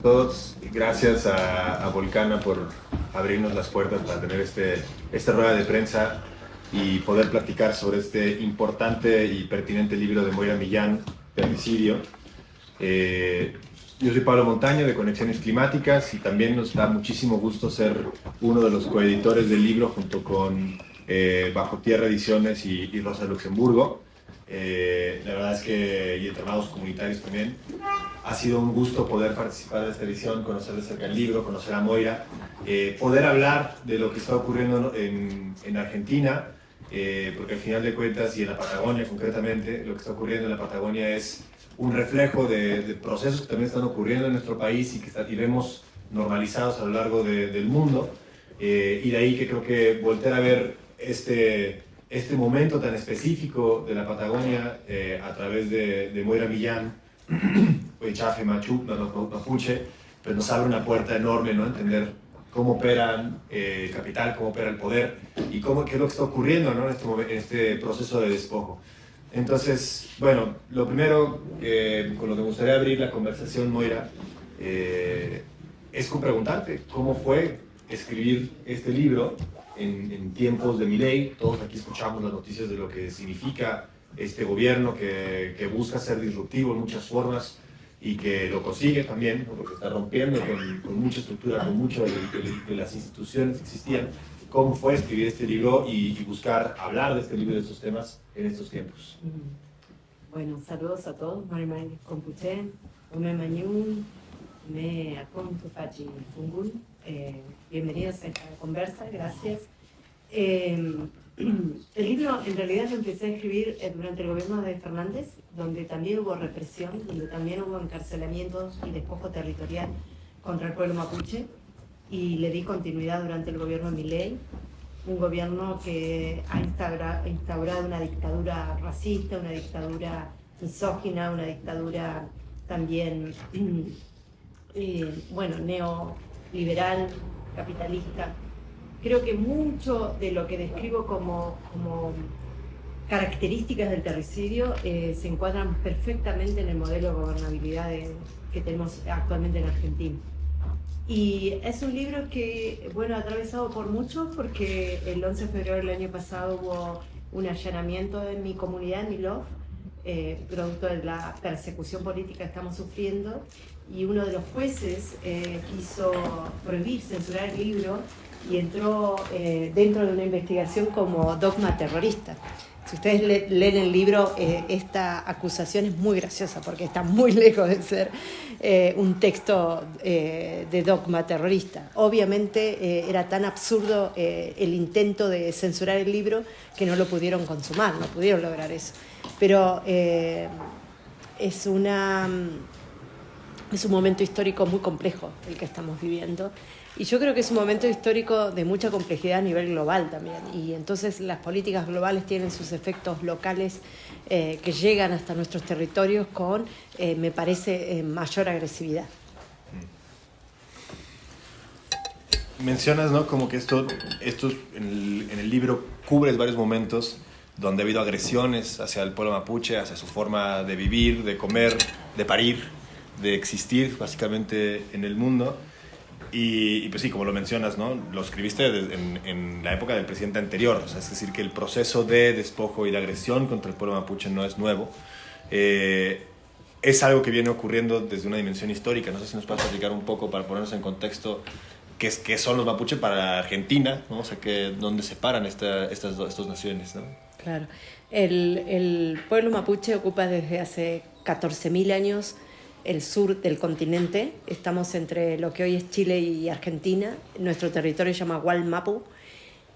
Todos, gracias a Volcana por abrirnos las puertas para tener esta rueda de prensa y poder platicar sobre este importante y pertinente libro de Moira Millán, Terricidio. Yo soy Pablo Montaño de Conexiones Climáticas y también nos da muchísimo gusto ser uno de los coeditores del libro junto con Bajo Tierra Ediciones y Rosa Luxemburgo. La verdad es que, y Entramados Comunitarios también, ha sido un gusto poder participar de esta edición, conocer de cerca el libro, conocer a Moira, poder hablar de lo que está ocurriendo en Argentina, porque al final de cuentas, y en la Patagonia concretamente, lo que está ocurriendo en la Patagonia es un reflejo de procesos que también están ocurriendo en nuestro país y vemos normalizados a lo largo del mundo, y de ahí que creo que voltear a ver este momento tan específico de la Patagonia a través de Moira Millán, Chafe Mapuche, pues nos abre una puerta enorme, ¿no? Entender cómo opera el capital, cómo opera el poder y qué es lo que está ocurriendo, ¿no? en este proceso de despojo. Entonces, bueno, lo primero con lo que me gustaría abrir la conversación, Moira, es con preguntarte cómo fue escribir este libro en tiempos de Milei. Todos aquí escuchamos las noticias de lo que significa este gobierno que busca ser disruptivo en muchas formas y que lo consigue también, porque está rompiendo con mucha estructura, con muchas de las instituciones que existían. ¿Cómo fue escribir este libro y buscar hablar de este libro y de estos temas en estos tiempos? Bueno, saludos a todos. Marimar Compuché, Ume Mañún, Me Aconto Fachi Fungul. Bienvenidos a esta conversa, gracias. El libro en realidad lo empecé a escribir durante el gobierno de Fernández, donde también hubo represión, donde también hubo encarcelamientos y despojo territorial contra el pueblo mapuche, y le di continuidad durante el gobierno de Milei, un gobierno que ha instaurado una dictadura racista, una dictadura misógina, una dictadura también neoliberal, capitalista. Creo que mucho de lo que describo como características del terricidio se encuadran perfectamente en el modelo de gobernabilidad que tenemos actualmente en Argentina. Y es un libro que, bueno, atravesado por muchos, porque el 11 de febrero del año pasado hubo un allanamiento en mi comunidad, en Milov, producto de la persecución política que estamos sufriendo, y uno de los jueces quiso prohibir, censurar el libro, y entró dentro de una investigación como dogma terrorista. Si ustedes leen el libro, esta acusación es muy graciosa porque está muy lejos de ser un texto de dogma terrorista. Obviamente era tan absurdo el intento de censurar el libro que no lo pudieron consumar, no pudieron lograr eso. Pero es un momento histórico muy complejo el que estamos viviendo. Y yo creo que es un momento histórico de mucha complejidad a nivel global también. Y entonces las políticas globales tienen sus efectos locales que llegan hasta nuestros territorios con, me parece, mayor agresividad. Mencionas, ¿no? Como que esto en el libro cubres varios momentos donde ha habido agresiones hacia el pueblo mapuche, hacia su forma de vivir, de comer, de parir, de existir básicamente en el mundo. Y pues sí, como lo mencionas, ¿no? Lo escribiste en la época del presidente anterior, o sea, es decir, que el proceso de despojo y de agresión contra el pueblo mapuche no es nuevo. Es algo que viene ocurriendo desde una dimensión histórica. No sé si nos puedes explicar un poco para ponernos en contexto qué son los mapuche para Argentina, ¿no? O sea, dónde separan estas dos naciones, ¿no? Claro. El pueblo mapuche ocupa desde hace 14.000 años el sur del continente. Estamos entre lo que hoy es Chile y Argentina. Nuestro territorio se llama Gualmapu.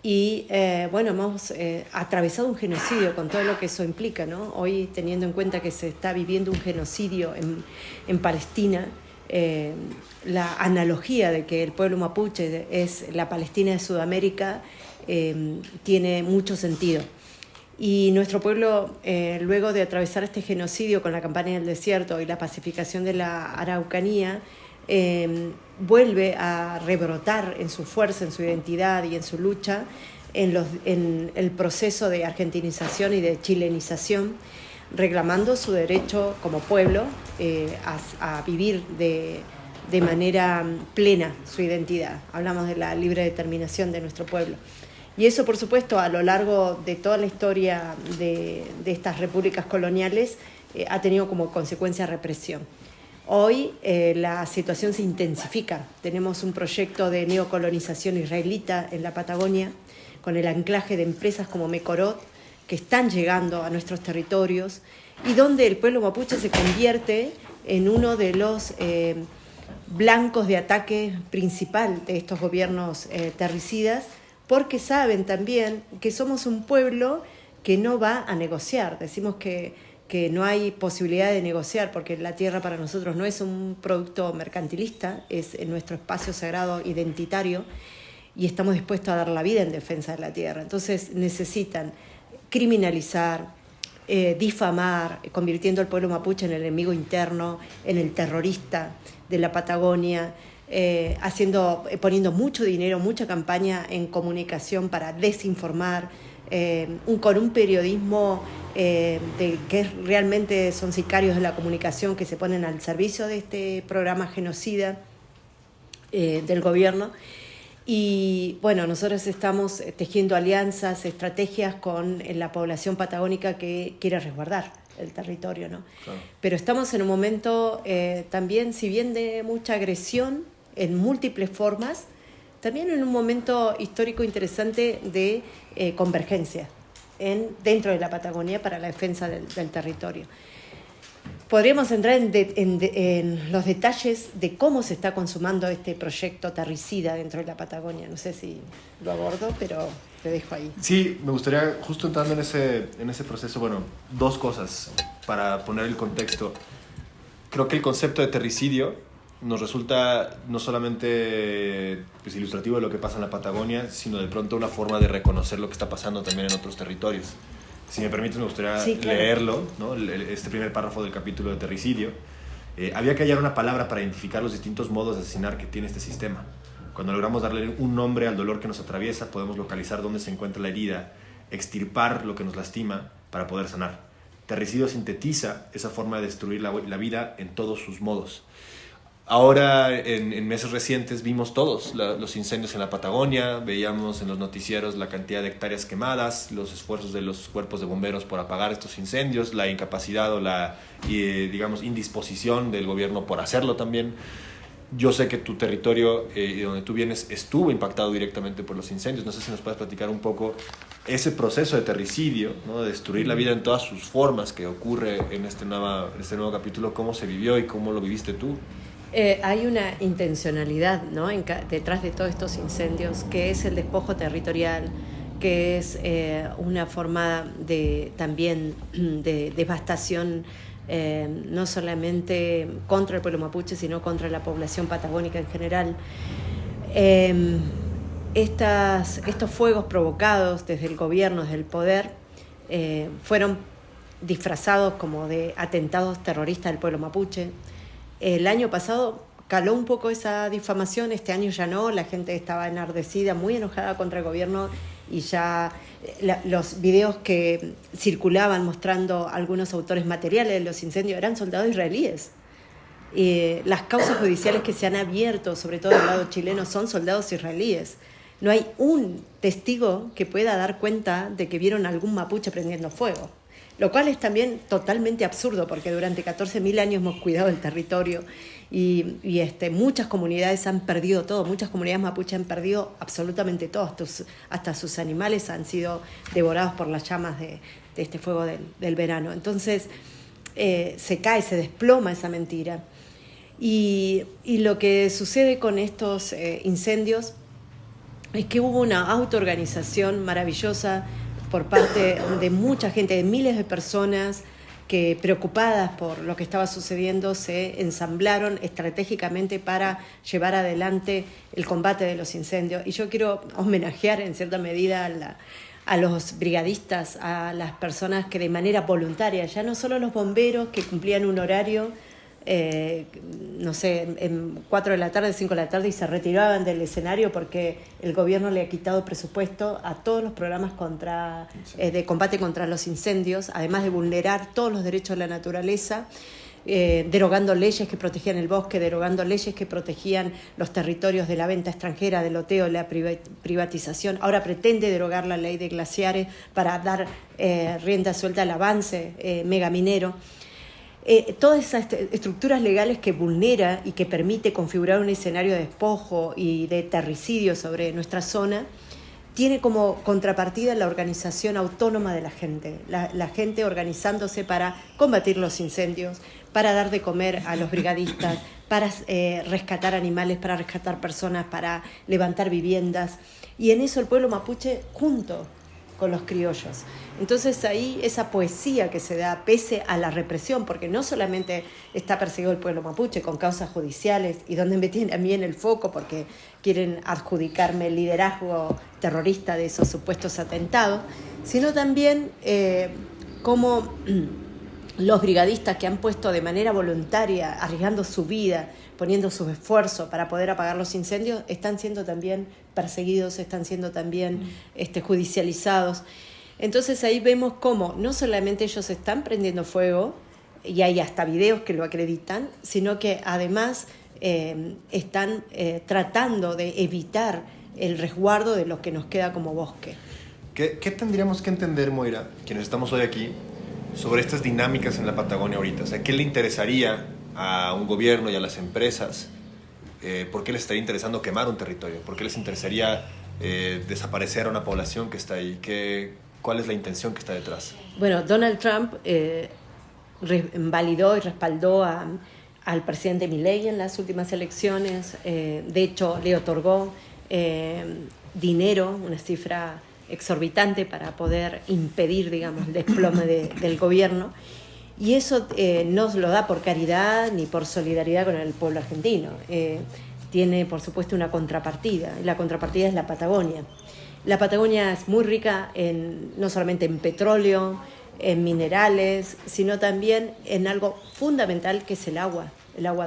Y hemos atravesado un genocidio con todo lo que eso implica, ¿no? Hoy, teniendo en cuenta que se está viviendo un genocidio en Palestina, la analogía de que el pueblo mapuche es la Palestina de Sudamérica tiene mucho sentido. Y nuestro pueblo, luego de atravesar este genocidio con la campaña del desierto y la pacificación de la Araucanía, vuelve a rebrotar en su fuerza, en su identidad y en su lucha en el proceso de argentinización y de chilenización, reclamando su derecho como pueblo a vivir de manera plena su identidad. Hablamos de la libre determinación de nuestro pueblo. Y eso, por supuesto, a lo largo de toda la historia de estas repúblicas coloniales, ha tenido como consecuencia represión. Hoy la situación se intensifica. Tenemos un proyecto de neocolonización israelita en la Patagonia, con el anclaje de empresas como Mekorot, que están llegando a nuestros territorios, y donde el pueblo mapuche se convierte en uno de los blancos de ataque principal de estos gobiernos terricidas, porque saben también que somos un pueblo que no va a negociar. Decimos que no hay posibilidad de negociar, porque la tierra para nosotros no es un producto mercantilista, es nuestro espacio sagrado identitario, y estamos dispuestos a dar la vida en defensa de la tierra. Entonces necesitan criminalizar, difamar, convirtiendo al pueblo mapuche en el enemigo interno, en el terrorista de la Patagonia, poniendo mucho dinero, mucha campaña en comunicación para desinformar, con un periodismo que realmente son sicarios de la comunicación que se ponen al servicio de este programa genocida del gobierno. Y bueno, nosotros estamos tejiendo alianzas, estrategias con la población patagónica que quiere resguardar el territorio, ¿no? Claro. Pero estamos en un momento también, si bien de mucha agresión en múltiples formas, también en un momento histórico interesante de convergencia dentro de la Patagonia para la defensa del territorio. Podríamos entrar en los detalles de cómo se está consumando este proyecto terricida dentro de la Patagonia. No sé si lo abordo, pero te dejo ahí. Sí, me gustaría, justo entrando en ese proceso, bueno, dos cosas para poner el contexto. Creo que el concepto de terricidio nos resulta no solamente pues, ilustrativo de lo que pasa en la Patagonia, sino de pronto una forma de reconocer lo que está pasando también en otros territorios. Si me permites, me gustaría leerlo, ¿no? Este primer párrafo del capítulo de terricidio. Había que hallar una palabra para identificar los distintos modos de asesinar que tiene este sistema. Cuando logramos darle un nombre al dolor que nos atraviesa, podemos localizar dónde se encuentra la herida, extirpar lo que nos lastima para poder sanar. Terricidio sintetiza esa forma de destruir la vida en todos sus modos. Ahora, en meses recientes, vimos todos los incendios en la Patagonia, veíamos en los noticieros la cantidad de hectáreas quemadas, los esfuerzos de los cuerpos de bomberos por apagar estos incendios, la incapacidad o la, digamos, indisposición del gobierno por hacerlo también. Yo sé que tu territorio, de donde tú vienes, estuvo impactado directamente por los incendios. No sé si nos puedes platicar un poco ese proceso de terricidio, ¿no? De destruir la vida en todas sus formas que ocurre en este nuevo capítulo, cómo se vivió y cómo lo viviste tú. Hay una intencionalidad, ¿no? Detrás de todos estos incendios, que es el despojo territorial, que es una forma también de devastación, no solamente contra el pueblo mapuche, sino contra la población patagónica en general. Estos fuegos provocados desde el gobierno, desde el poder, fueron disfrazados como de atentados terroristas del pueblo mapuche. El año pasado caló un poco esa difamación, este año ya no, la gente estaba enardecida, muy enojada contra el gobierno, y ya los videos que circulaban mostrando algunos autores materiales de los incendios eran soldados israelíes. Las causas judiciales que se han abierto, sobre todo del lado chileno, son soldados israelíes. No hay un testigo que pueda dar cuenta de que vieron algún mapuche prendiendo fuego. Lo cual es también totalmente absurdo, porque durante 14.000 años hemos cuidado el territorio y muchas comunidades han perdido todo, muchas comunidades mapuche han perdido absolutamente todo, hasta sus animales han sido devorados por las llamas de este fuego del verano. Entonces se desploma esa mentira. Y lo que sucede con estos incendios es que hubo una autoorganización maravillosa por parte de mucha gente, de miles de personas que, preocupadas por lo que estaba sucediendo, se ensamblaron estratégicamente para llevar adelante el combate de los incendios. Y yo quiero homenajear en cierta medida a los brigadistas, a las personas que de manera voluntaria, ya no solo los bomberos que cumplían un horario, no sé, en 4 de la tarde, 5 de la tarde, y se retiraban del escenario porque el gobierno le ha quitado presupuesto a todos los programas de combate contra los incendios, además de vulnerar todos los derechos de la naturaleza. derogando leyes que protegían el bosque, derogando leyes que protegían los territorios de la venta extranjera, del loteo, la privatización. Ahora pretende derogar la ley de glaciares para dar rienda suelta al avance megaminero. Todas esas estructuras legales que vulnera y que permite configurar un escenario de despojo y de terricidio sobre nuestra zona, tiene como contrapartida la organización autónoma de la gente, la gente organizándose para combatir los incendios, para dar de comer a los brigadistas, para rescatar animales, para rescatar personas, para levantar viviendas. Y en eso el pueblo mapuche junto con los criollos. Entonces ahí esa poesía que se da pese a la represión, porque no solamente está perseguido el pueblo mapuche con causas judiciales, y donde me tienen a mí en el foco porque quieren adjudicarme el liderazgo terrorista de esos supuestos atentados, sino también como los brigadistas que han puesto de manera voluntaria, arriesgando su vida, poniendo sus esfuerzos para poder apagar los incendios, están siendo también perseguidos, están siendo también judicializados. Entonces ahí vemos cómo no solamente ellos están prendiendo fuego, y hay hasta videos que lo acreditan, sino que además están tratando de evitar el resguardo de lo que nos queda como bosque. ¿Qué tendríamos que entender, Moira, quienes estamos hoy aquí, sobre estas dinámicas en la Patagonia ahorita? O sea, ¿qué le interesaría a un gobierno y a las empresas? ¿Por qué les estaría interesando quemar un territorio? ¿Por qué les interesaría desaparecer a una población que está ahí? ¿Cuál es la intención que está detrás? Bueno, Donald Trump validó y respaldó al presidente Milei en las últimas elecciones. De hecho, le otorgó dinero, una cifra exorbitante para poder impedir, digamos, el desplome del gobierno. Y eso no lo da por caridad ni por solidaridad con el pueblo argentino. Tiene, por supuesto, una contrapartida. Y la contrapartida es la Patagonia. La Patagonia es muy rica no solamente en petróleo, en minerales, sino también en algo fundamental que es el agua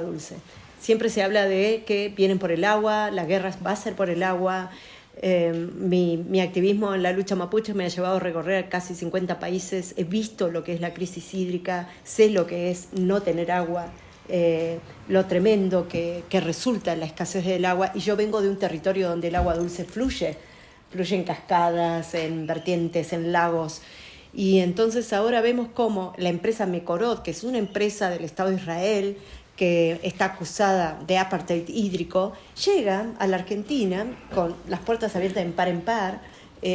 dulce. Siempre se habla de que vienen por el agua, la guerra va a ser por el agua. Mi activismo en la lucha mapuche me ha llevado a recorrer casi 50 países. He visto lo que es la crisis hídrica, sé lo que es no tener agua, lo tremendo que resulta la escasez del agua. Y yo vengo de un territorio donde el agua dulce fluye en cascadas, en vertientes, en lagos. Y entonces ahora vemos cómo la empresa Mekorot, que es una empresa del Estado de Israel, que está acusada de apartheid hídrico, llega a la Argentina con las puertas abiertas en par,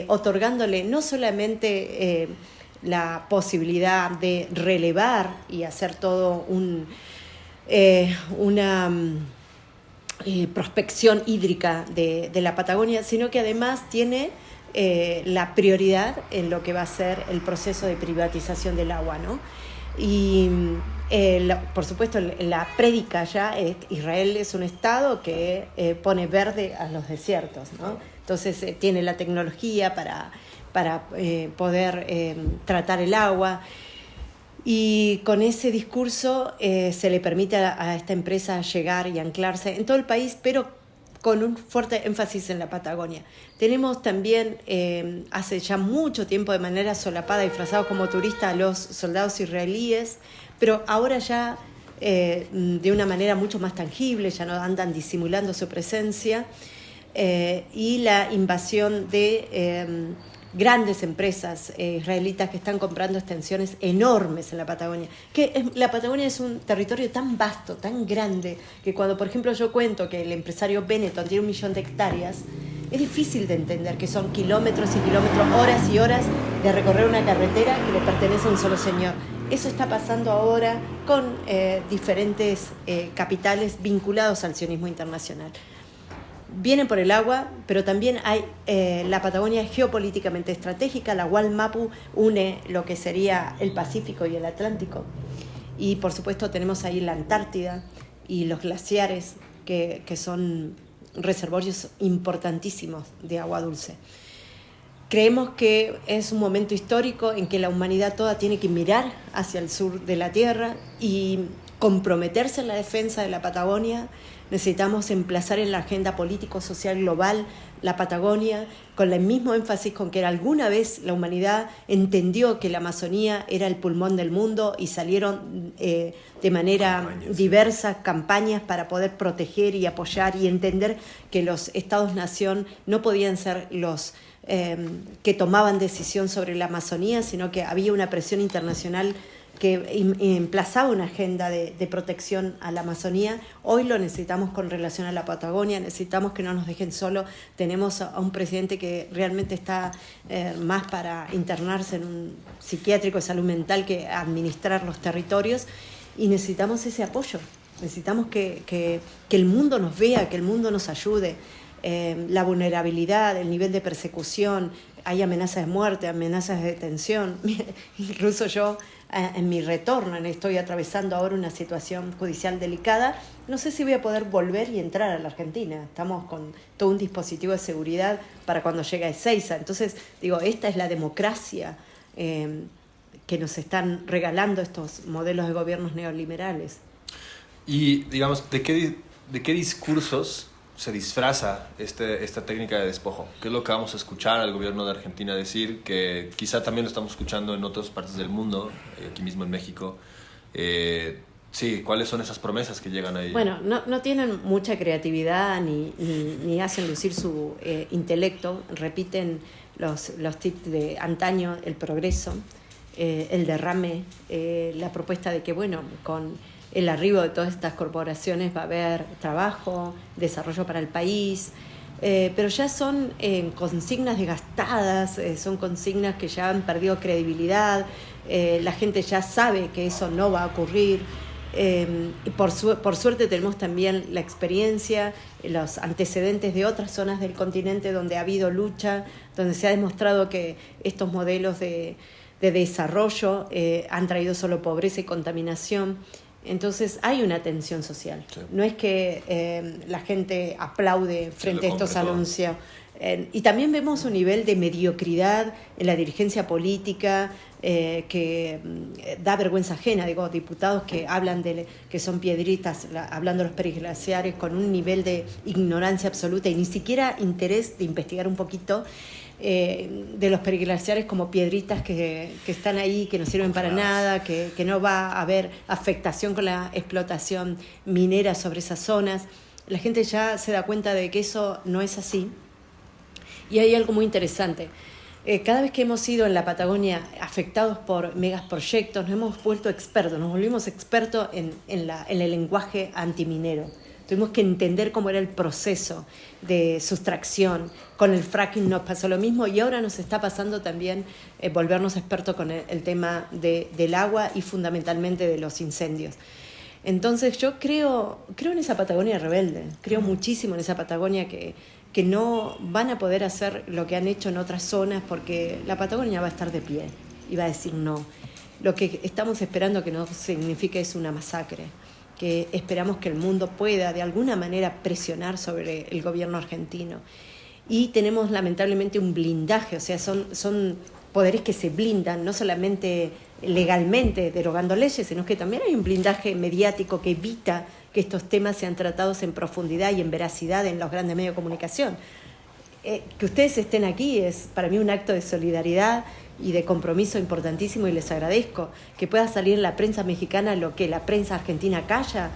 otorgándole no solamente la posibilidad de relevar y hacer todo una prospección hídrica de la Patagonia, sino que además tiene la prioridad en lo que va a ser el proceso de privatización del agua, ¿no? Y por supuesto la prédica ya Israel es un estado que pone verde a los desiertos, ¿no? Entonces tiene la tecnología para poder tratar el agua, y con ese discurso se le permite a esta empresa llegar y anclarse en todo el país, pero con un fuerte énfasis en la Patagonia. Tenemos también hace ya mucho tiempo de manera solapada, disfrazados como turistas, a los soldados israelíes, pero ahora ya de una manera mucho más tangible, ya no andan disimulando su presencia, y la invasión de grandes empresas israelitas que están comprando extensiones enormes en la Patagonia. La Patagonia es un territorio tan vasto, tan grande, que cuando, por ejemplo, yo cuento que el empresario Benetton tiene 1 millón de hectáreas, es difícil de entender que son kilómetros y kilómetros, horas y horas de recorrer una carretera que le pertenece a un solo señor. Eso está pasando ahora con diferentes capitales vinculados al sionismo internacional. Vienen por el agua, pero también hay la Patagonia es geopolíticamente estratégica. La Wallmapu une lo que sería el Pacífico y el Atlántico. Y por supuesto tenemos ahí la Antártida y los glaciares, que son reservorios importantísimos de agua dulce. Creemos que es un momento histórico en que la humanidad toda tiene que mirar hacia el sur de la Tierra y comprometerse en la defensa de la Patagonia, necesitamos emplazar en la agenda político-social global la Patagonia, con el mismo énfasis con que alguna vez la humanidad entendió que la Amazonía era el pulmón del mundo y salieron de manera diversa campañas para poder proteger y apoyar y entender que los Estados-nación no podían ser los que tomaban decisión sobre la Amazonía, sino que había una presión internacional que emplazaba una agenda de protección a la Amazonía. Hoy lo necesitamos con relación a la Patagonia, necesitamos que no nos dejen solo. Tenemos a un presidente que realmente está más para internarse en un psiquiátrico de salud mental que administrar los territorios, y necesitamos ese apoyo, necesitamos que el mundo nos vea, que el mundo nos ayude. La vulnerabilidad, el nivel de persecución, hay amenazas de muerte, amenazas de detención. Incluso yo, en mi retorno, estoy atravesando ahora una situación judicial delicada. No sé si voy a poder volver y entrar a la Argentina. Estamos con todo un dispositivo de seguridad para cuando llegue a Ezeiza. Entonces, digo, esta es la democracia que nos están regalando estos modelos de gobiernos neoliberales. Y, digamos, ¿de qué discursos se disfraza esta técnica de despojo? ¿Qué es lo que vamos a escuchar al gobierno de Argentina decir? Que quizá también lo estamos escuchando en otras partes del mundo, aquí mismo en México. Sí, ¿cuáles son esas promesas que llegan ahí? Bueno, no tienen mucha creatividad ni hacen lucir su intelecto. Repiten los tips de antaño, el progreso, el derrame, la propuesta de que, bueno, con el arribo de todas estas corporaciones va a haber trabajo, desarrollo para el país, pero ya son consignas desgastadas, son consignas que ya han perdido credibilidad, la gente ya sabe que eso no va a ocurrir. Y por suerte tenemos también la experiencia, los antecedentes de otras zonas del continente donde ha habido lucha, donde se ha demostrado que estos modelos de desarrollo han traído solo pobreza y contaminación. Entonces hay una tensión social. Sí. No es que la gente aplaude frente a estos anuncios. Y también vemos un nivel de mediocridad en la dirigencia política que da vergüenza ajena. Digo, diputados que hablan que son piedritas, hablando de los periglaciares, con un nivel de ignorancia absoluta y ni siquiera interés de investigar un poquito de los periglaciares como piedritas que están ahí, que no sirven para nada, que no va a haber afectación con la explotación minera sobre esas zonas. La gente ya se da cuenta de que eso no es así. Y hay algo muy interesante. Cada vez que hemos sido en la Patagonia afectados por megaproyectos, nos hemos vuelto expertos, nos volvimos expertos en el lenguaje antiminero. Tuvimos que entender cómo era el proceso de sustracción. Con el fracking nos pasó lo mismo y ahora nos está pasando también volvernos expertos con el tema del agua y fundamentalmente de los incendios. Entonces yo creo en esa Patagonia rebelde, creo muchísimo en esa Patagonia que no van a poder hacer lo que han hecho en otras zonas porque la Patagonia va a estar de pie y va a decir no. Lo que estamos esperando que no signifique es una masacre, que esperamos que el mundo pueda de alguna manera presionar sobre el gobierno argentino. Y tenemos lamentablemente un blindaje, o sea, son poderes que se blindan, no solamente legalmente derogando leyes, sino que también hay un blindaje mediático que evita que estos temas sean tratados en profundidad y en veracidad en los grandes medios de comunicación. Que ustedes estén aquí es para mí un acto de solidaridad y de compromiso importantísimo y les agradezco. Que pueda salir en la prensa mexicana lo que la prensa argentina calla,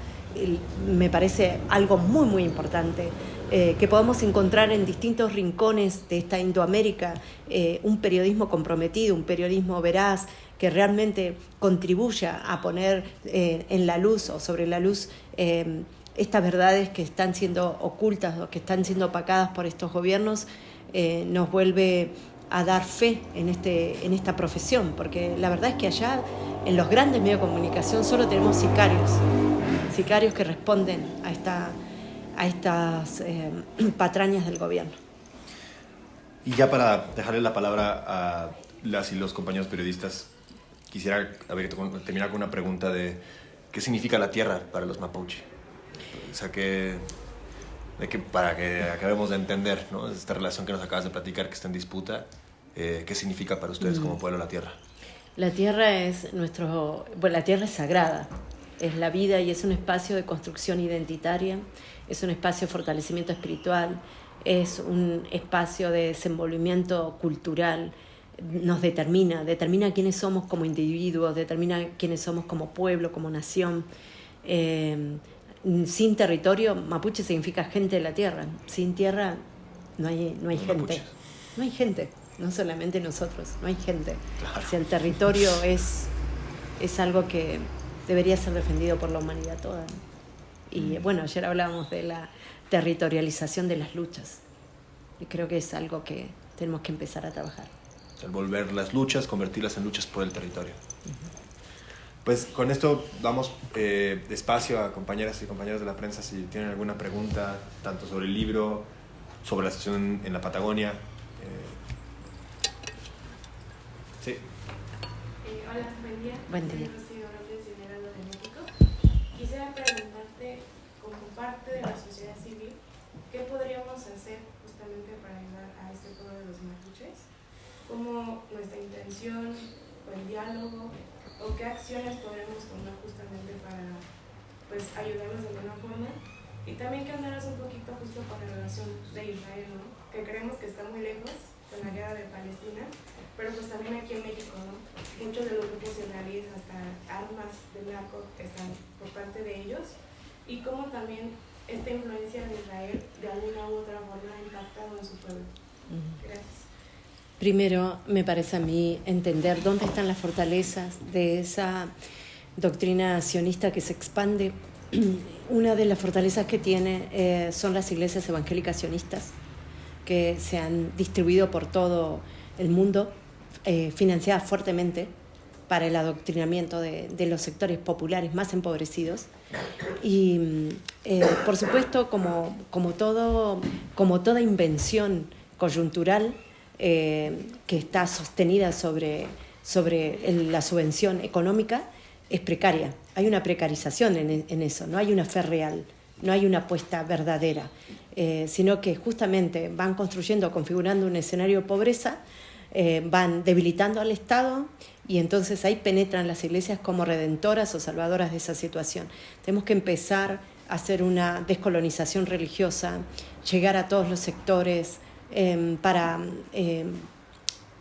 me parece algo muy, muy importante. Que podamos encontrar en distintos rincones de esta Indoamérica un periodismo comprometido, un periodismo veraz, que realmente contribuya a poner en la luz o sobre la luz estas verdades que están siendo ocultas o que están siendo opacadas por estos gobiernos, nos vuelve a dar fe en esta profesión, porque la verdad es que allá en los grandes medios de comunicación solo tenemos sicarios que responden a estas patrañas del gobierno. Y ya para dejarle la palabra a las y los compañeros periodistas, quisiera terminar con una pregunta de ¿qué significa la tierra para los mapuche? O sea, para que acabemos de entender, ¿no? Esta relación que nos acabas de platicar que está en disputa, ¿qué significa para ustedes como pueblo la tierra? La tierra es la tierra es sagrada. es la vida y es un espacio de construcción identitaria, es un espacio de fortalecimiento espiritual, es un espacio de desenvolvimiento cultural, nos determina quiénes somos como individuos, determina quiénes somos como pueblo, como nación. Sin territorio, mapuche significa gente de la tierra. Sin tierra no hay gente. Mapuches. No hay gente, no solamente nosotros, no hay gente. Claro. O sea, el territorio es algo que debería ser defendido por la humanidad toda, ¿no? Y bueno, ayer hablábamos de la territorialización de las luchas. Y creo que es algo que tenemos que empezar a trabajar. El volver las luchas, convertirlas en luchas por el territorio. Pues con esto damos espacio a compañeras y compañeros de la prensa si tienen alguna pregunta, tanto sobre el libro, sobre la situación en la Patagonia. Sí. Hola, buen día. Buen día. Soy Rocío Robles de Heraldo de México. Quisiera preguntarte, como parte de la sociedad civil, ¿qué podríamos hacer justamente para ayudar a este pueblo de los mapuches? ¿Cómo nuestra intención o el diálogo o qué acciones podremos tomar justamente para pues ayudarlos de alguna forma? Y también que andaras un poquito justo con la relación de Israel, ¿no? Que creemos que está muy lejos con la guerra de Palestina, pero pues también aquí en México, ¿no? Muchos de los grupos israelíes, hasta armas de narco, están por parte de ellos, y cómo también esta influencia de Israel de alguna u otra forma ha impactado en su pueblo. Gracias. Primero, me parece a mí entender dónde están las fortalezas de esa doctrina sionista que se expande. Una de las fortalezas que tiene son las iglesias evangélicas sionistas, que se han distribuido por todo el mundo, financiadas fuertemente para el adoctrinamiento de los sectores populares más empobrecidos. Y, por supuesto, como toda invención coyuntural, que está sostenida sobre la subvención económica, es precaria. Hay una precarización en eso, no hay una fe real, no hay una apuesta verdadera, sino que justamente van construyendo, configurando un escenario de pobreza, van debilitando al Estado y entonces ahí penetran las iglesias como redentoras o salvadoras de esa situación. Tenemos que empezar a hacer una descolonización religiosa, llegar a todos los sectores, para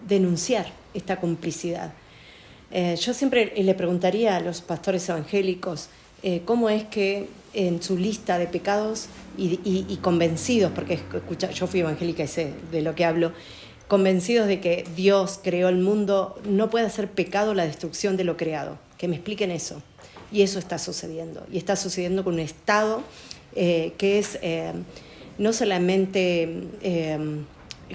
denunciar esta complicidad. Yo siempre le preguntaría a los pastores evangélicos cómo es que en su lista de pecados y convencidos, porque yo fui evangélica y sé de lo que hablo, convencidos de que Dios creó el mundo, no puede ser pecado la destrucción de lo creado. Que me expliquen eso. Y eso está sucediendo. Y está sucediendo con un Estado que es no solamente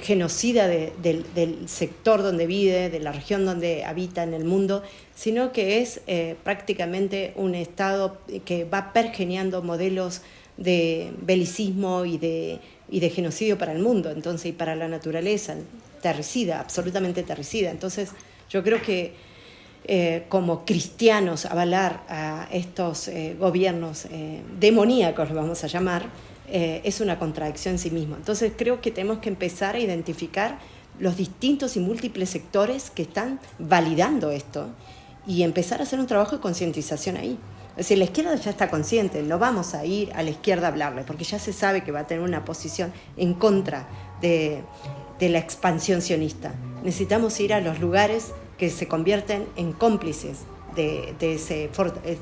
genocida del sector donde vive, de la región donde habita en el mundo, sino que es prácticamente un Estado que va pergeñando modelos de belicismo y de genocidio para el mundo, entonces, y para la naturaleza, terricida, absolutamente terricida. Entonces, yo creo que como cristianos avalar a estos gobiernos demoníacos, lo vamos a llamar, es una contradicción en sí mismo. Entonces creo que tenemos que empezar a identificar los distintos y múltiples sectores que están validando esto y empezar a hacer un trabajo de concientización ahí. Es decir, la izquierda ya está consciente, no vamos a ir a la izquierda a hablarle, porque ya se sabe que va a tener una posición en contra de la expansión sionista. Necesitamos ir a los lugares que se convierten en cómplices de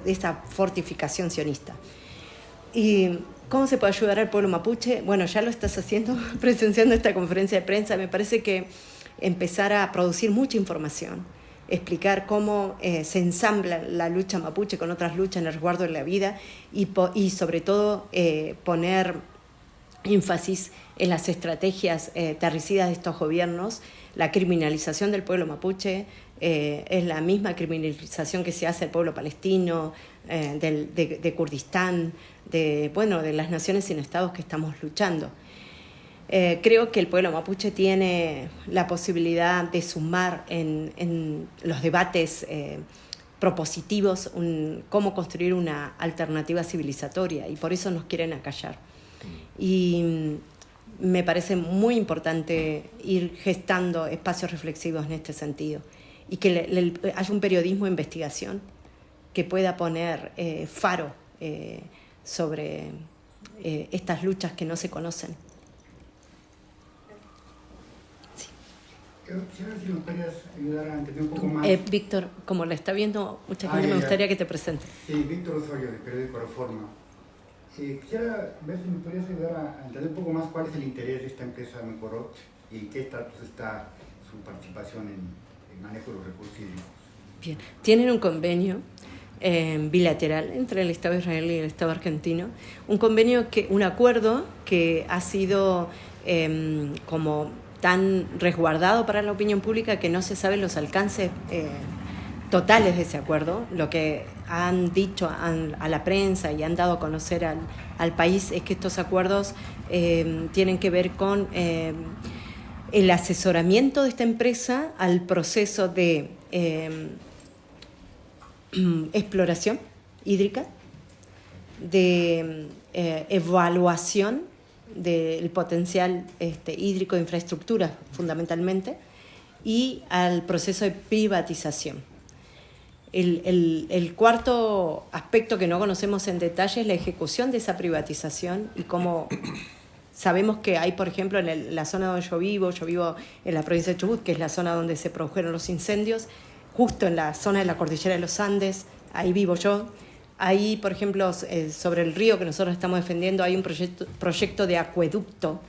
esa fortificación sionista. Y ¿cómo se puede ayudar al pueblo mapuche? Bueno, ya lo estás haciendo, presenciando esta conferencia de prensa. Me parece que empezar a producir mucha información, explicar cómo se ensambla la lucha mapuche con otras luchas en el resguardo de la vida y sobre todo poner énfasis en las estrategias terricidas de estos gobiernos. La criminalización del pueblo mapuche es la misma criminalización que se hace al pueblo palestino, de Kurdistán, de las naciones sin estados que estamos luchando. Creo que el pueblo mapuche tiene la posibilidad de sumar en los debates propositivos cómo construir una alternativa civilizatoria, y por eso nos quieren acallar. Y me parece muy importante ir gestando espacios reflexivos en este sentido y que haya un periodismo de investigación que pueda poner faro sobre estas luchas que no se conocen. Sí. Quisiera si nos podrías ayudar a entender un poco más. Víctor, como la está viendo mucha gente, me gustaría que te presentes. Sí, Víctor Osorio, del periódico Reforma. Quisiera ver si me podrías ayudar a entender un poco más cuál es el interés de esta empresa Mecorot y en qué estatus está su participación en el manejo de los recursos hídricos. Bien, tienen un convenio bilateral entre el Estado israelí y el Estado argentino, un acuerdo que ha sido como tan resguardado para la opinión pública que no se saben los alcances totales de ese acuerdo. Lo que han dicho a la prensa y han dado a conocer al país es que estos acuerdos tienen que ver con el asesoramiento de esta empresa al proceso de exploración hídrica, de evaluación del potencial hídrico de infraestructura, fundamentalmente, y al proceso de privatización. El cuarto aspecto que no conocemos en detalle es la ejecución de esa privatización y cómo sabemos que hay, por ejemplo, en la zona donde yo vivo en la provincia de Chubut, que es la zona donde se produjeron los incendios, justo en la zona de la cordillera de los Andes, ahí vivo yo. Ahí, por ejemplo, sobre el río que nosotros estamos defendiendo, hay un proyecto de acueducto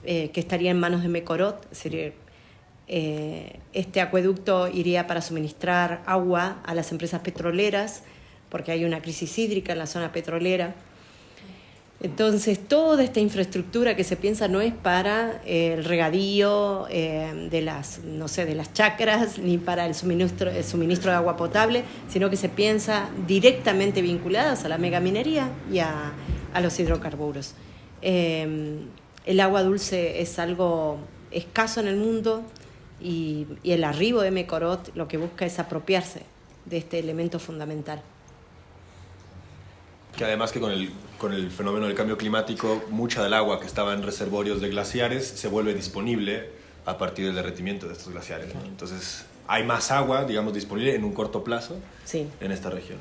que estaría en manos de Mecorot. Este acueducto iría para suministrar agua a las empresas petroleras, porque hay una crisis hídrica en la zona petrolera. Entonces, toda esta infraestructura que se piensa no es para el regadío de las chacras, ni para el suministro de agua potable, sino que se piensa directamente vinculadas a la megaminería y a los hidrocarburos. El agua dulce es algo escaso en el mundo y el arribo de Mecorot lo que busca es apropiarse de este elemento fundamental. Que además que con el fenómeno del cambio climático, mucha del agua que estaba en reservorios de glaciares se vuelve disponible a partir del derretimiento de estos glaciares, ¿no? Entonces hay más agua, digamos, disponible en un corto plazo, sí, en esta región.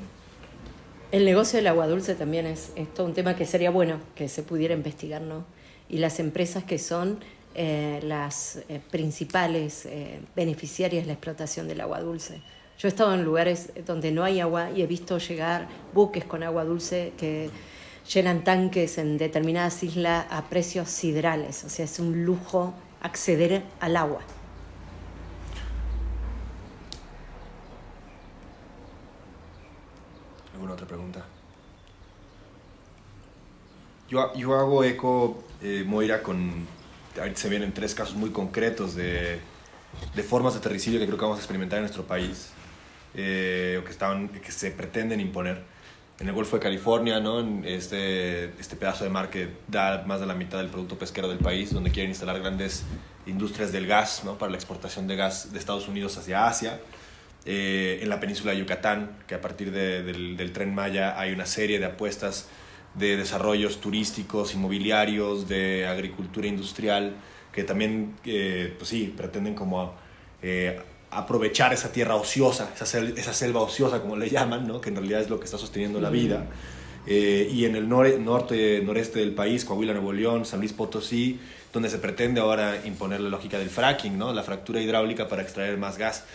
El negocio del agua dulce también es todo un tema que sería bueno que se pudiera investigar, ¿no? Y las empresas que son las principales beneficiarias de la explotación del agua dulce. Yo he estado en lugares donde no hay agua y he visto llegar buques con agua dulce que llenan tanques en determinadas islas a precios siderales. O sea, es un lujo acceder al agua. ¿Alguna otra pregunta? Yo hago eco, Moira, ahorita se vienen 3 casos muy concretos de formas de terricidio que creo que vamos a experimentar en nuestro país. Que se pretenden imponer en el Golfo de California, ¿no? En este pedazo de mar que da más de la mitad del producto pesquero del país, donde quieren instalar grandes industrias del gas, ¿no? Para la exportación de gas de Estados Unidos hacia Asia. En la península de Yucatán, que a partir del Tren Maya hay una serie de apuestas de desarrollos turísticos, inmobiliarios, de agricultura industrial, que también pues sí, pretenden como aprovechar esa tierra ociosa, esa selva ociosa, como le llaman, ¿no? Que en realidad es lo que está sosteniendo la vida. Y en el noreste del país, Coahuila, Nuevo León, San Luis Potosí, donde se pretende ahora imponer la lógica del fracking, ¿no? La fractura hidráulica para extraer más gas.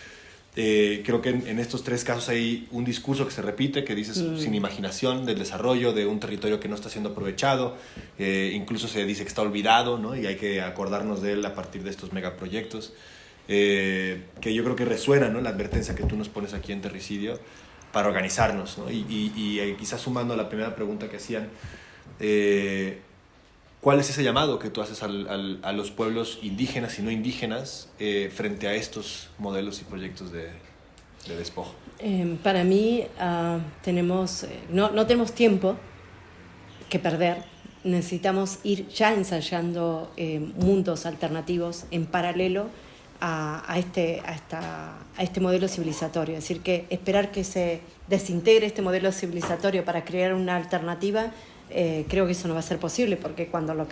Creo que en estos 3 casos hay un discurso que se repite, que dice sin imaginación del desarrollo de un territorio que no está siendo aprovechado, incluso se dice que está olvidado, ¿no? Y hay que acordarnos de él a partir de estos megaproyectos. Que yo creo que resuena, ¿no? La advertencia que tú nos pones aquí en Terricidio para organizarnos, ¿no? Y quizás sumando a la primera pregunta que hacían, ¿cuál es ese llamado que tú haces a los pueblos indígenas y no indígenas frente a estos modelos y proyectos de despojo? Para mí no tenemos tiempo que perder. Necesitamos ir ya ensayando mundos alternativos en paralelo a este modelo civilizatorio. Es decir, que esperar que se desintegre este modelo civilizatorio para crear una alternativa, creo que eso no va a ser posible, porque cuando lo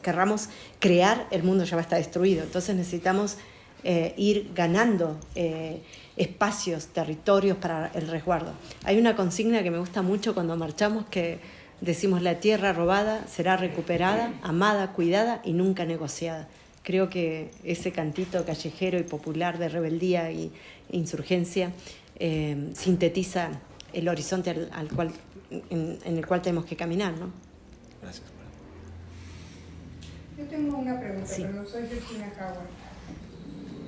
querramos crear, el mundo ya va a estar destruido. Entonces necesitamos ir ganando espacios, territorios para el resguardo. Hay una consigna que me gusta mucho cuando marchamos que decimos: la tierra robada será recuperada, amada, cuidada y nunca negociada. Creo que ese cantito callejero y popular de rebeldía e insurgencia sintetiza el horizonte en el cual tenemos que caminar, ¿no? Gracias. Yo tengo una pregunta, Sí. pero soy Justina Howard,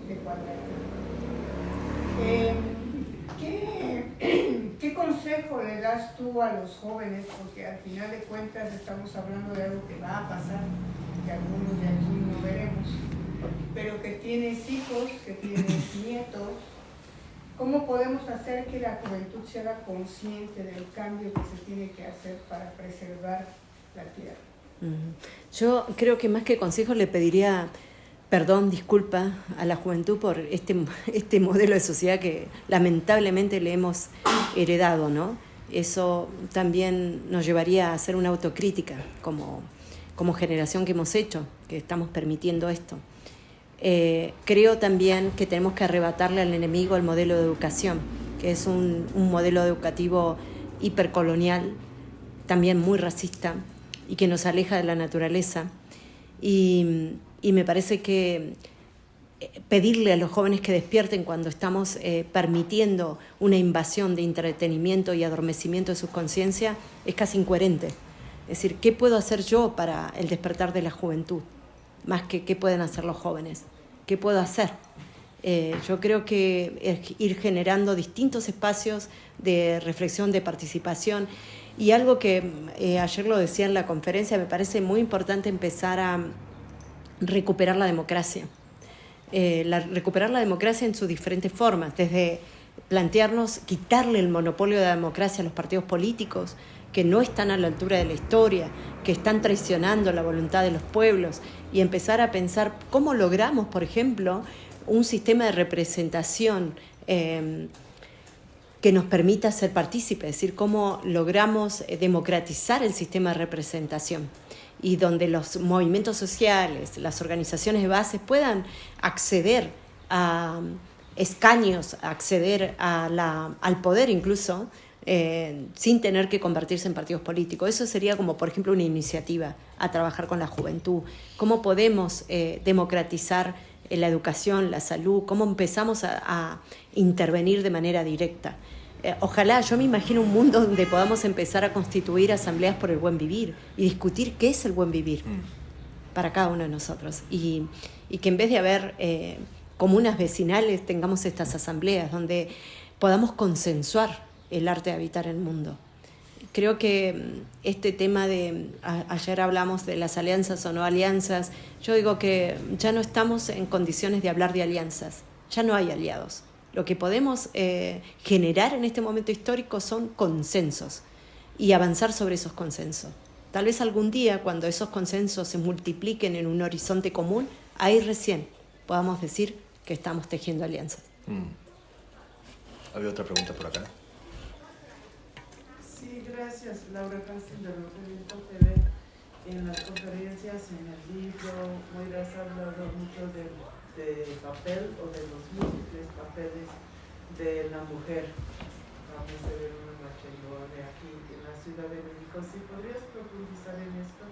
de Cuadra. ¿Qué consejo le das tú a los jóvenes? Porque al final de cuentas estamos hablando de algo que va a pasar, que algunos de aquí no veremos, pero que tienes hijos, que tienes nietos. ¿Cómo podemos hacer que la juventud se haga consciente del cambio que se tiene que hacer para preservar la tierra? Yo creo que más que consejo le pediría perdón, disculpa a la juventud por este modelo de sociedad que lamentablemente le hemos heredado, ¿no? Eso también nos llevaría a hacer una autocrítica como generación que hemos hecho, que estamos permitiendo esto. Creo también que tenemos que arrebatarle al enemigo el modelo de educación, que es un modelo educativo hipercolonial, también muy racista, y que nos aleja de la naturaleza. Y me parece que pedirle a los jóvenes que despierten cuando estamos permitiendo una invasión de entretenimiento y adormecimiento de sus conciencias es casi incoherente. Es decir, ¿qué puedo hacer yo para el despertar de la juventud? Más que qué pueden hacer los jóvenes. ¿Qué puedo hacer? Yo creo que es ir generando distintos espacios de reflexión, de participación. Y algo que ayer lo decía en la conferencia, me parece muy importante empezar a recuperar la democracia. Recuperar la democracia en sus diferentes formas, desde plantearnos, quitarle el monopolio de la democracia a los partidos políticos, que no están a la altura de la historia, que están traicionando la voluntad de los pueblos, y empezar a pensar cómo logramos, por ejemplo, un sistema de representación que nos permita ser partícipes, es decir, cómo logramos democratizar el sistema de representación y donde los movimientos sociales, las organizaciones de base puedan acceder a escaños, acceder al poder incluso, sin tener que convertirse en partidos políticos. Eso sería como, por ejemplo, una iniciativa a trabajar con la juventud. ¿Cómo podemos democratizar la educación, la salud? ¿Cómo empezamos a intervenir de manera directa? Ojalá, yo me imagino un mundo donde podamos empezar a constituir asambleas por el buen vivir y discutir qué es el buen vivir para cada uno de nosotros. Y que en vez de haber comunas vecinales, tengamos estas asambleas donde podamos consensuar el arte de habitar el mundo. Creo que este tema ayer hablamos de las alianzas o no alianzas, yo digo que ya no estamos en condiciones de hablar de alianzas, ya no hay aliados. Lo que podemos generar en este momento histórico son consensos y avanzar sobre esos consensos. Tal vez algún día, cuando esos consensos se multipliquen en un horizonte común, ahí recién podamos decir que estamos tejiendo alianzas. ¿Había otra pregunta por acá? Sí, gracias. Laura Castell de Movimiento TV. En las conferencias, en el libro, Moira ha hablado mucho del papel o de los múltiples papeles de la mujer. Vamos a ver una macheló de aquí en la Ciudad de México. ¿Sí podrías profundizar en esto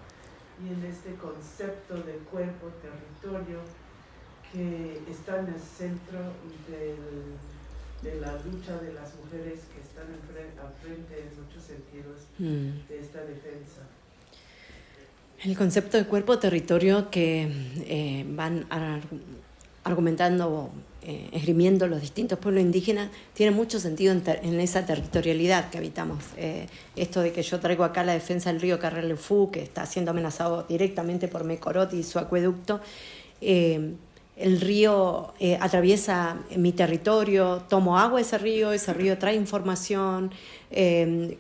y en este concepto de cuerpo, territorio, que está en el centro de la lucha de las mujeres que están al frente en muchos sentidos de esta defensa? El concepto de cuerpo-territorio que van argumentando, esgrimiendo los distintos pueblos indígenas, tiene mucho sentido en esa territorialidad que habitamos. Esto de que yo traigo acá la defensa del río Carrelefú, que está siendo amenazado directamente por Mecorot y su acueducto. El río atraviesa mi territorio, tomo agua de ese río trae información.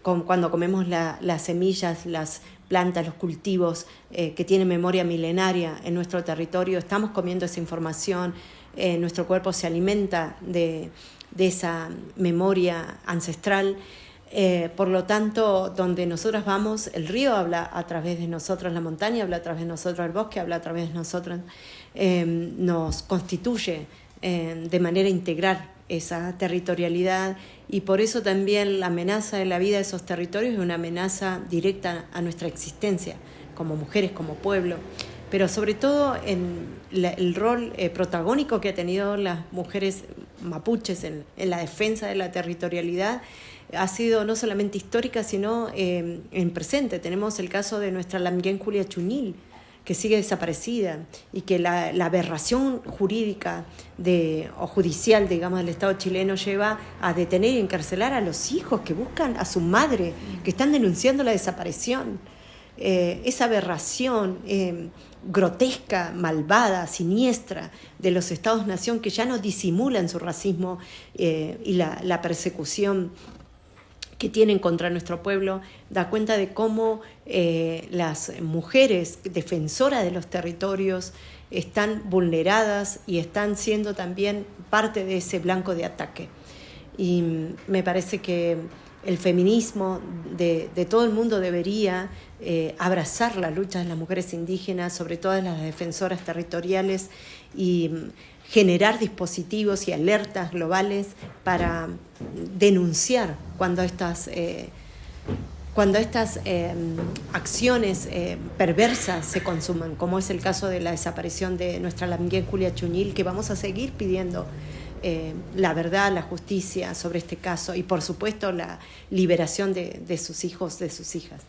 Cuando comemos las semillas, las plantas, los cultivos que tienen memoria milenaria en nuestro territorio, estamos comiendo esa información, nuestro cuerpo se alimenta de esa memoria ancestral. Por lo tanto, donde nosotras vamos, el río habla a través de nosotros, la montaña habla a través de nosotros, el bosque habla a través de nosotros, nos constituye de manera integral esa territorialidad, y por eso también la amenaza de la vida de esos territorios es una amenaza directa a nuestra existencia como mujeres, como pueblo, pero sobre todo en el rol protagónico que ha tenido las mujeres mapuches en la defensa de la territorialidad ha sido no solamente histórica, sino en presente. Tenemos el caso de nuestra Lamguén Julia Chunil, que sigue desaparecida, y que la aberración jurídica o judicial, digamos, del Estado chileno lleva a detener y encarcelar a los hijos que buscan a su madre, que están denunciando la desaparición. Esa aberración grotesca, malvada, siniestra de los Estados-nación, que ya no disimulan su racismo y la persecución que tienen contra nuestro pueblo, da cuenta de cómo las mujeres defensoras de los territorios están vulneradas y están siendo también parte de ese blanco de ataque. Y me parece que el feminismo de todo el mundo debería abrazar las luchas de las mujeres indígenas, sobre todo de las defensoras territoriales, y generar dispositivos y alertas globales para denunciar cuando estas acciones perversas se consuman, como es el caso de la desaparición de nuestra Lamguén Julia Chunil, que vamos a seguir pidiendo la verdad, la justicia sobre este caso, y por supuesto la liberación de sus hijos, de sus hijas.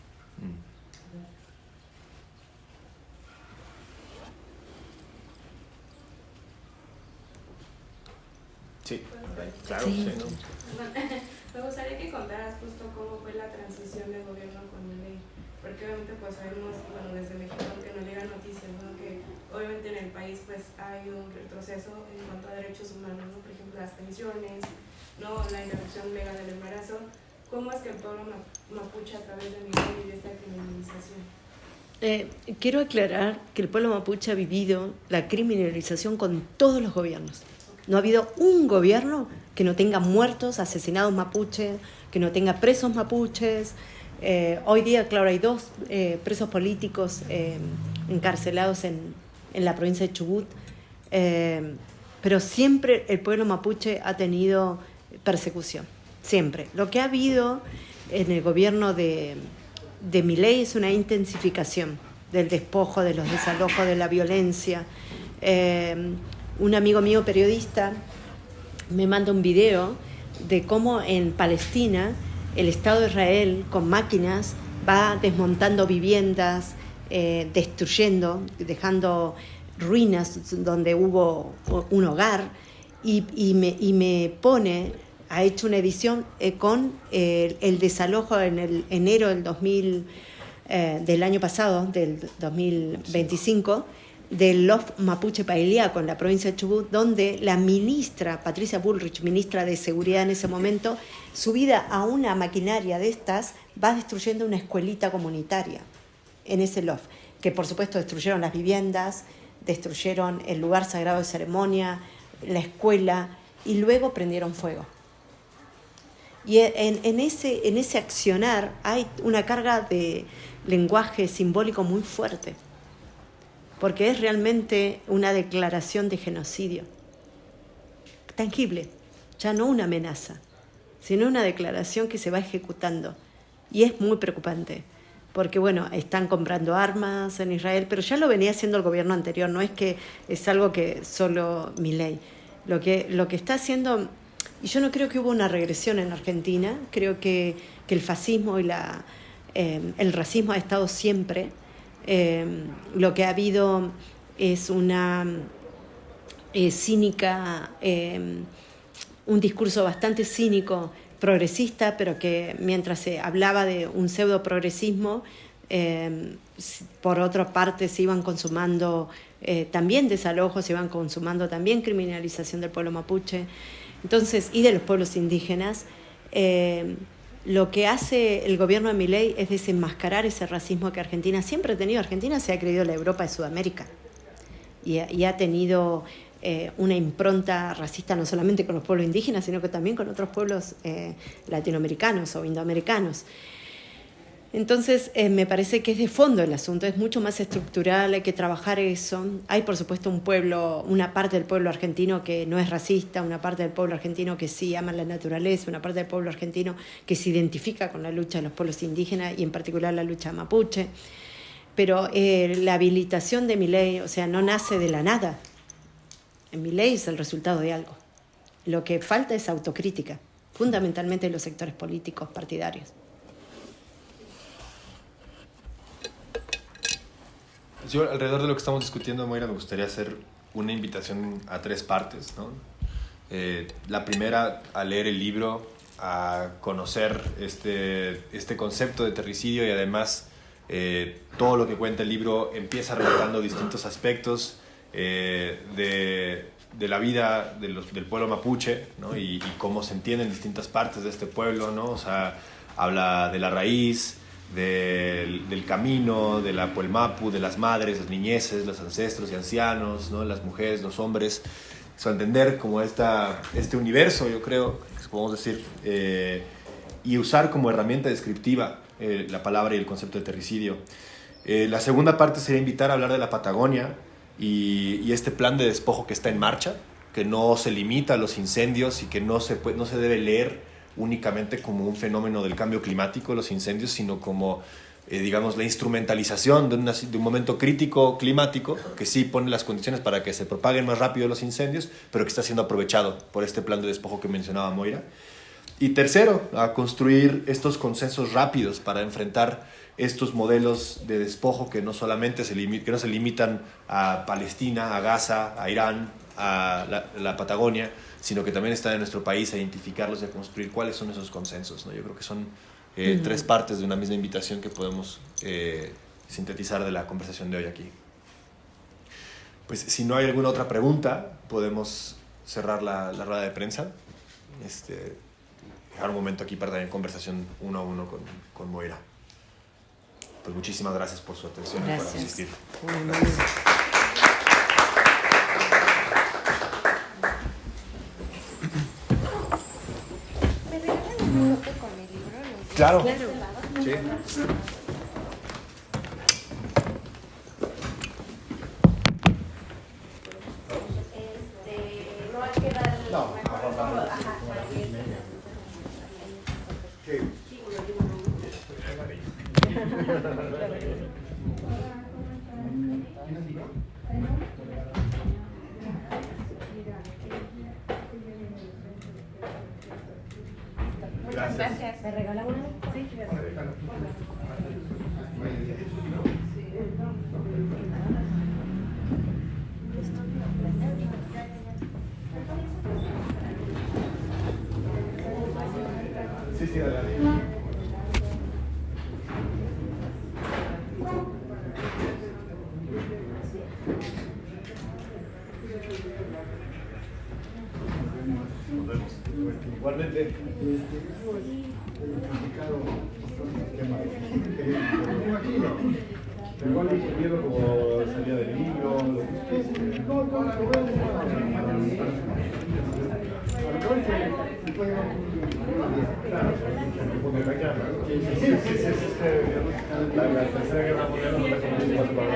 Sí, claro, Sí. sí, ¿no? Me gustaría que contaras justo cómo fue la transición de gobierno con Milei, porque obviamente pues sabemos, bueno, desde México que nos llegan noticias, ¿no? Que obviamente en el país pues ha habido un retroceso en cuanto a derechos humanos, ¿no? Por ejemplo, las pensiones, ¿no? La interrupción legal del embarazo. ¿Cómo es que el pueblo mapuche a través de Milei vive esta criminalización? Quiero aclarar que el pueblo mapuche ha vivido la criminalización con todos los gobiernos. No ha habido un gobierno que no tenga muertos, asesinados mapuches, que no tenga presos mapuches. Hoy día, claro, hay 2 presos políticos encarcelados en la provincia de Chubut, pero siempre el pueblo mapuche ha tenido persecución, siempre. Lo que ha habido en el gobierno de Milei es una intensificación del despojo, de los desalojos, de la violencia. Un amigo mío periodista me manda un video de cómo en Palestina el Estado de Israel con máquinas va desmontando viviendas, destruyendo, dejando ruinas donde hubo un hogar, y me pone, ha hecho una edición con el desalojo en el enero del año pasado, del 2025, del Lof Mapuche Pailiaco en la provincia de Chubut, donde la ministra Patricia Bullrich, ministra de Seguridad en ese momento, subida a una maquinaria de estas, va destruyendo una escuelita comunitaria en ese Lof, que por supuesto destruyeron las viviendas, destruyeron el lugar sagrado de ceremonia, la escuela, y luego prendieron fuego. Y en ese accionar hay una carga de lenguaje simbólico muy fuerte, porque es realmente una declaración de genocidio tangible, ya no una amenaza, sino una declaración que se va ejecutando. Y es muy preocupante, porque bueno, están comprando armas en Israel, pero ya lo venía haciendo el gobierno anterior, no es que es algo que solo Milei. Lo que está haciendo, y yo no creo que hubo una regresión en Argentina, creo que el fascismo y el racismo ha estado siempre. Lo que ha habido es una cínica, un discurso bastante cínico, progresista, pero que mientras se hablaba de un pseudo progresismo, por otra parte se iban consumando también desalojos, se iban consumando también criminalización del pueblo mapuche, entonces, y de los pueblos indígenas. Lo que hace el gobierno de Milei es desenmascarar ese racismo que Argentina siempre ha tenido. Argentina se ha creído la Europa de Sudamérica y ha tenido una impronta racista no solamente con los pueblos indígenas, sino que también con otros pueblos latinoamericanos o indoamericanos. Entonces, me parece que es de fondo el asunto, es mucho más estructural, hay que trabajar eso. Hay, por supuesto, una parte del pueblo argentino que no es racista, una parte del pueblo argentino que sí ama la naturaleza, una parte del pueblo argentino que se identifica con la lucha de los pueblos indígenas y en particular la lucha mapuche. Pero la habilitación de Milei, o sea, no nace de la nada. Milei es el resultado de algo. Lo que falta es autocrítica, fundamentalmente en los sectores políticos partidarios. Yo, alrededor de lo que estamos discutiendo, Moira, me gustaría hacer una invitación a 3 partes, ¿no? La primera, a leer el libro, a conocer este concepto de terricidio y además todo lo que cuenta el libro empieza relatando distintos aspectos de la vida del pueblo mapuche, ¿no? y cómo se entienden distintas partes de este pueblo, ¿no? O sea, habla de la raíz, del camino, de la Puelmapu, de las madres, las niñeces, los ancestros y ancianos, ¿no? Las mujeres, los hombres. O sea, entender como este universo, yo creo, que podemos decir, y usar como herramienta descriptiva la palabra y el concepto de terricidio. La segunda parte sería invitar a hablar de la Patagonia y este plan de despojo que está en marcha, que no se limita a los incendios y que no se debe leer únicamente como un fenómeno del cambio climático, los incendios, sino como, digamos, la instrumentalización de un momento crítico climático que sí pone las condiciones para que se propaguen más rápido los incendios, pero que está siendo aprovechado por este plan de despojo que mencionaba Moira. Y tercero, a construir estos consensos rápidos para enfrentar estos modelos de despojo que no solamente se limitan a Palestina, a Gaza, a Irán, a la Patagonia, sino que también están en nuestro país, a identificarlos y a construir cuáles son esos consensos, ¿no? Yo creo que son 3 partes de una misma invitación que podemos sintetizar de la conversación de hoy aquí. Pues si no hay alguna otra pregunta, podemos cerrar la rueda de prensa. Dejar un momento aquí para tener conversación 1 a 1 con Moira. Pues muchísimas gracias por su atención y por asistir. ¿Me regalan un minuto con el libro? Claro. Sí. No hay que dar... No, Muchas gracias. ¿Me regala una? Sí. Sí, adelante. Nos vemos. Igualmente. Me imagino. Pero igual viendo como salida del libro, lo que ustedes... Claro, la tercera guerra mundial no me parece mucho más para